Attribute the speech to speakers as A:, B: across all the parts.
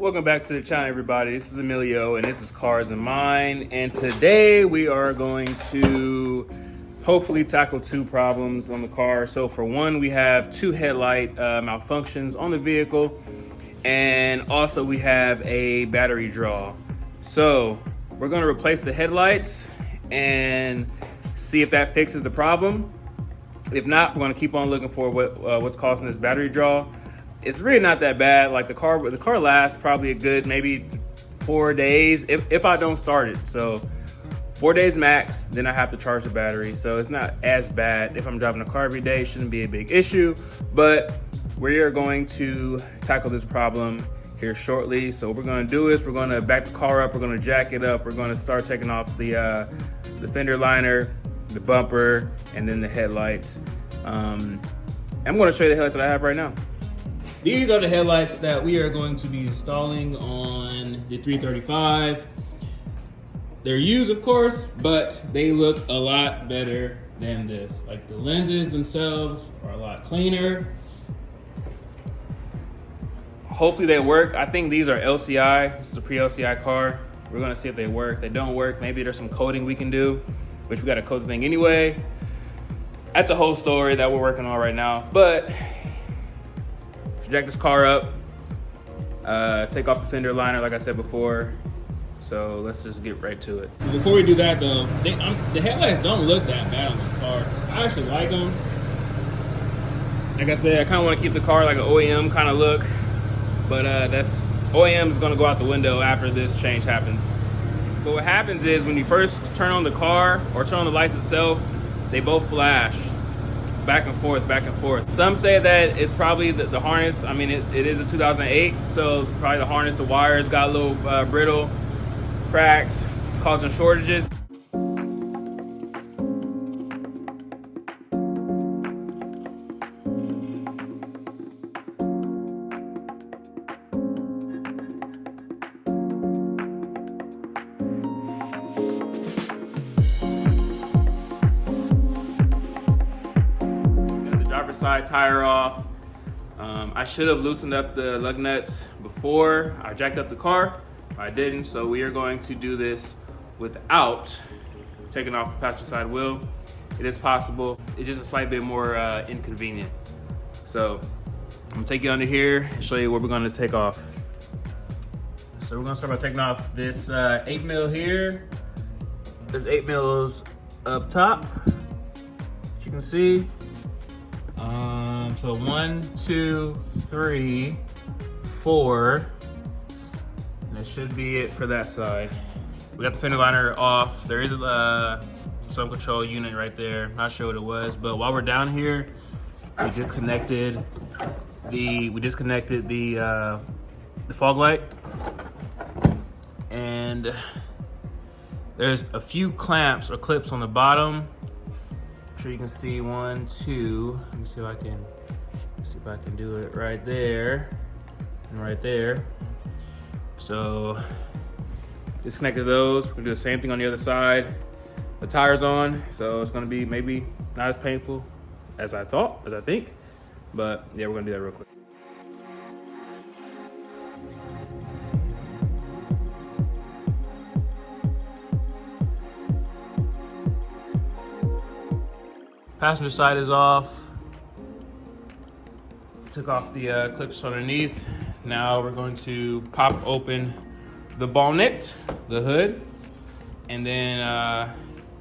A: Welcome back to the channel, everybody. This is Emilio and this is Cars and Mine, and today we are going to hopefully tackle two problems on the car. So for one, we have two headlight malfunctions on the vehicle, and also we have a battery draw. So we're going to replace the headlights and see if that fixes the problem. If not, we're going to keep on looking for what's causing this battery draw. It's really not that bad. Like the car lasts probably a good maybe 4 days if I don't start it. So 4 days max, then I have to charge the battery. So it's not as bad. If I'm driving the car every day, it shouldn't be a big issue. But we are going to tackle this problem here shortly. So what we're going to do is we're going to back the car up. We're going to jack it up. We're going to start taking off the fender liner, the bumper, and then the headlights. I'm going to show you the headlights that I have right now. These are the headlights that we are going to be installing on the 335. They're used, of course, but they look a lot better than this. Like the lenses themselves are a lot cleaner. Hopefully they work. I think these are LCI. This is a pre-LCI car. We're gonna see if they work. If they don't work, maybe there's some coding we can do, which we gotta code the thing anyway. That's a whole story that we're working on right now. But jack this car up, take off the fender liner like I said before. So let's just get right to it. Before we do that though, the headlights don't look that bad on this car. I actually like them. Like I said, I kind of want to keep the car like an OEM kind of look, but that's OEM is going to go out the window after this change happens. But what happens is when you first turn on the car or turn on the lights itself, they both flash. Back and forth. Some say that it's probably the harness. I mean, it is a 2008, so probably the harness, the wires got a little brittle, cracks, causing shortages. Side tire off. I should have loosened up the lug nuts before I jacked up the car. I didn't, so we are going to do this without taking off the passenger side wheel. It is possible. It's just a slight bit more inconvenient. So I'm gonna take you under here and show you what we're gonna take off. So we're gonna start by taking off this 8 mil here. There's 8 mils up top, as you can see. So 1, 2, 3, 4, and that should be it for that side. We got the fender liner off. There is some control unit right there. Not sure what it was, but while we're down here, we disconnected the fog light, and there's a few clamps or clips on the bottom. I'm sure you can see 1, 2. Let me see if I can do it right there and right there. So disconnected those. We're gonna do the same thing on the other side. The tire's on, so it's gonna be maybe not as painful as I think. But yeah, we're gonna do that real quick. Passenger side is off. Took off the clips underneath. Now we're going to pop open the bonnet, the hood, and then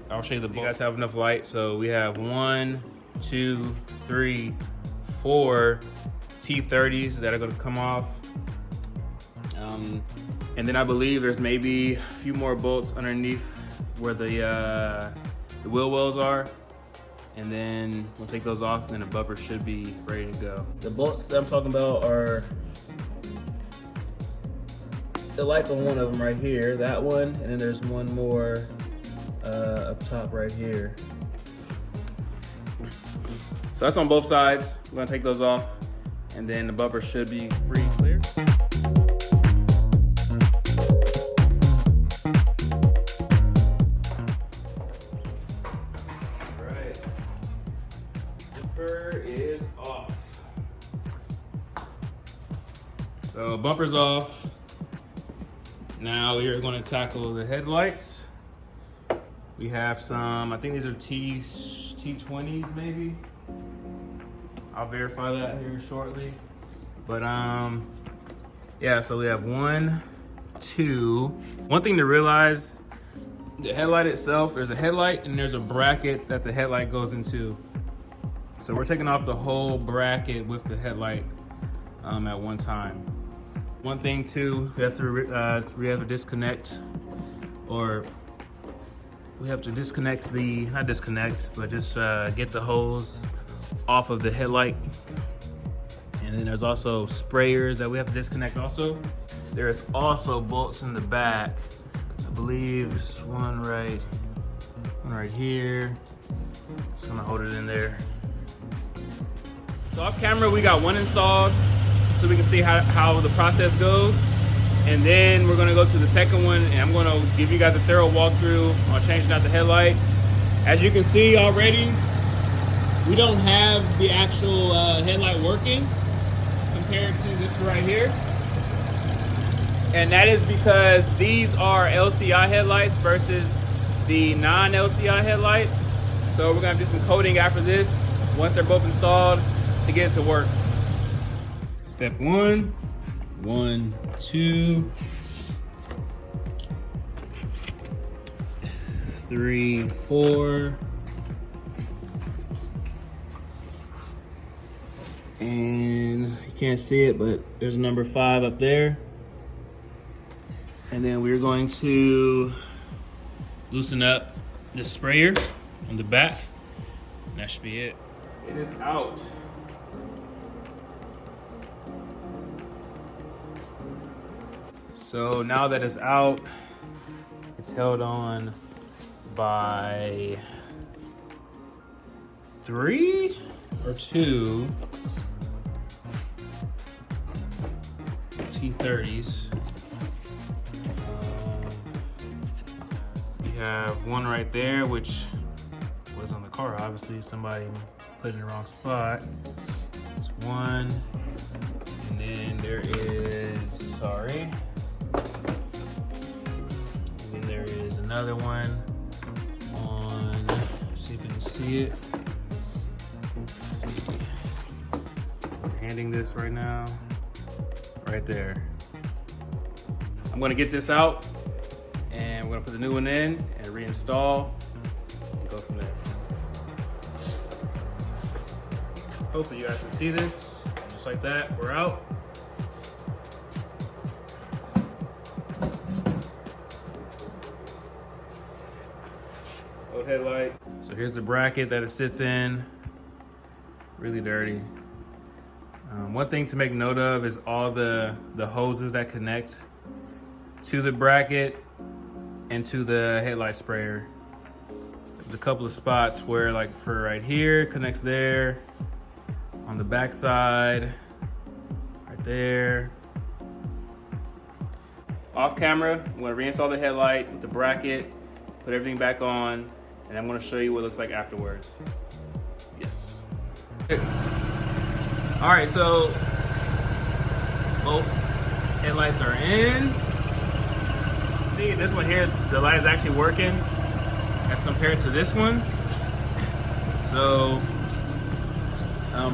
A: I'll show you the bolts. You guys have enough light, so we have 1, 2, 3, 4 T30s that are going to come off, and then I believe there's maybe a few more bolts underneath where the wheel wells are. And then we'll take those off, and then the bumper should be ready to go. The bolts that I'm talking about are the lights on one of them right here, that one, and then there's one more up top right here. So that's on both sides. We're gonna take those off, and then the bumper should be free and clear. Is off. So bumper's off. Now we are going to tackle the headlights. We have some, I think these are T20s maybe. I'll verify that here shortly. But yeah, so we have 1, 2. One thing to realize, the headlight itself, there's a headlight and there's a bracket that the headlight goes into. So we're taking off the whole bracket with the headlight at one time. One thing too, we have to disconnect, or we have to disconnect the, not disconnect, but just get the hose off of the headlight. And then there's also sprayers that we have to disconnect also. There's also bolts in the back. I believe it's one right here. Just gonna hold it in there. So off camera, we got one installed so we can see how the process goes. And then we're gonna go to the second one and I'm gonna give you guys a thorough walkthrough on changing out the headlight. As you can see already, we don't have the actual headlight working compared to this right here. And that is because these are LCI headlights versus the non-LCI headlights. So we're gonna do some coding after this, once they're both installed, to get it to work. Step 1, 1, 2, 3, 4. And you can't see it, but there's a number 5 up there. And then we're going to loosen up the sprayer on the back. And that should be it. It is out. So now that it's out, it's held on by 3 or 2 T30s. We have one right there, which was on the car. Obviously, somebody put it in the wrong spot. There's one, and then there is, sorry. And then there is another one on, let's see if you can see it. Let's see. I'm handing this right now. Right there. I'm gonna get this out and we're gonna put the new one in and reinstall and go from there. Hopefully you guys can see this. Just like that, we're out. Old headlight. So here's the bracket that it sits in. Really dirty. One thing to make note of is all the hoses that connect to the bracket and to the headlight sprayer. There's a couple of spots where, like for right here, connects there. On the back side, right there. Off camera, I'm gonna reinstall the headlight with the bracket, put everything back on, and I'm gonna show you what it looks like afterwards. Yes. All right, so both headlights are in. See, this one here, the light is actually working as compared to this one. So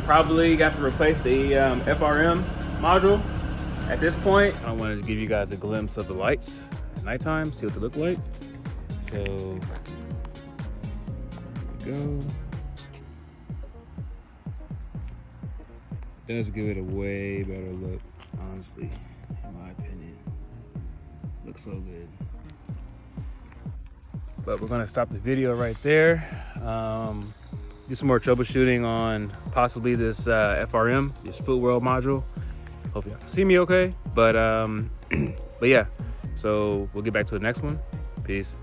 A: probably got to replace the FRM module at this point. I wanted to give you guys a glimpse of the lights at nighttime, see what they look like. So here we go. Does give it a way better look, honestly, in my opinion. Looks so good. But we're gonna stop the video right there. Do some more troubleshooting on possibly this FRM, this Foot World module. Hopefully you can see me okay. But yeah, so we'll get back to the next one. Peace.